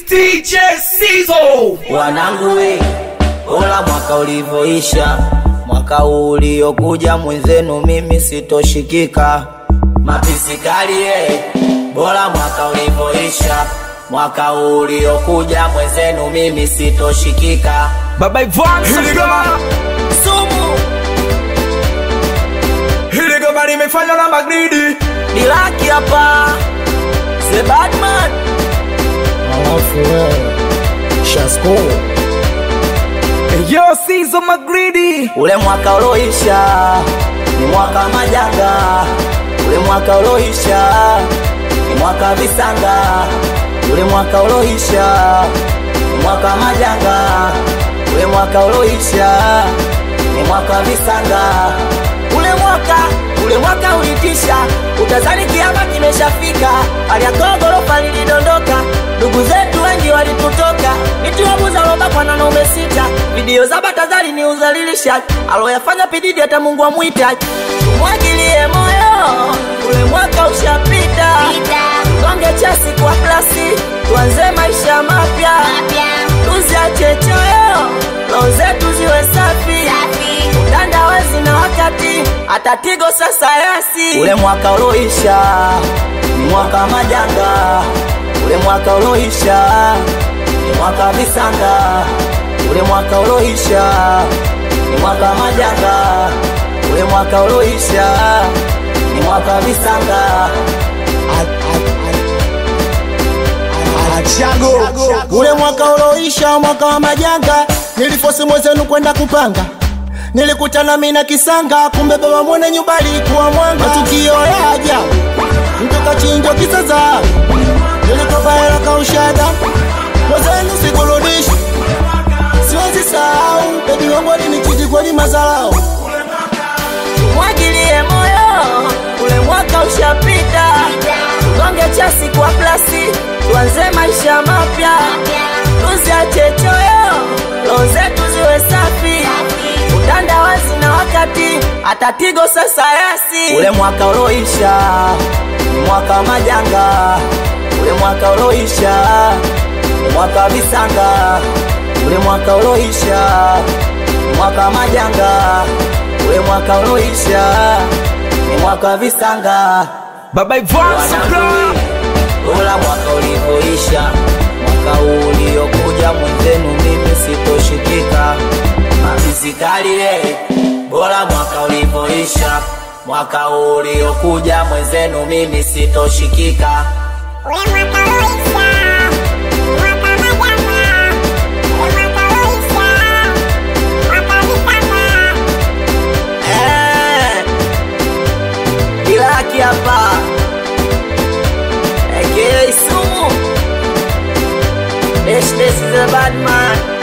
DJ Sizo. Wanangu we, ola mwaka ulivoisha, mwaka uliokuja mwenzenu mimi sitoshikika. Mapisikali bora mwaka ulivoisha, mwaka uliokuja mwenzenu mimi sitoshikika. Baba Ivan Sumu hili goma limefanywa na Magridi. Dilaki hapa The Badman Shasko. Yo Sizo Magridi. Ule mwaka uloisha ni mwaka majanga. Ule mwaka uloisha ni mwaka visanga. Ule mwaka uloisha ni mwaka majanga. Ule mwaka uloisha ni mwaka visanga. Ule mwaka ulitisha, utazani kiama kimeshafika. Aliako gorofa lilidondoka, ndugu zetu wengi walitutoka. Nituabuza roba kwa nanaume sita, video za Batazali ni uzalilisha. Aloyafanya pididi hata Mungu amuita. Tumwagilie moyo, ule mwaka ushapita. Tonge chasi kwa klasi, tuanze maisha mapya. Tuziache choyo, roho zetu ziwe safi. Utandawazi na wakati, atatigo sasa yasi. Ule mwaka uloisha ni mwaka majanga. Ule mwaka uloisha ni mwaka visanga. Ule mwaka uloisha ni mwaka majanga. Ule mwaka uloisha ni mwaka visanga. Ule mwaka uloisha mwaka wa majanga. Nilifosi mwezenu kwenda kupanga. Nilikutana mina kisanga, kumbe baba mwene nyumbali kuwa mwanga. Matukio ya ajabu, mtoka chinjwa kisaza. Nilikopa hela kaushada, mwezenu sikurudishi. Siwezi sahau, baby wangu alinichiti kweli mazalao. Mwagilie moyo, ule mwaka ushapita. Tonge chasi kwa plasi, tuanze maisha mapya. Tuziache choyo, roho zetu ziwe safi. Utandawazi na wakati, atatigo sasa yasi. Ule mwaka uloisha ni mwaka majanga. Ule mwaka uloisha ni mwaka visanga. Ule mwaka uloisha ni mwaka majanga. Ule mwaka uloisha ni mwaka visanga. Baba Ivan Supply. Ola mwaka ulivoisha, mwaka uliokuja mwenzenu mimi sitoshikika. Mapisikali bora mwaka ulivoisha, mwaka uliokuja mwenzenu mimi sitoshikika. Ule mwaka uloisha ni mwaka majanga. Ule mwaka uloisha mwaka visanga. Dilaki hapa aka Sumu. This is The Badman.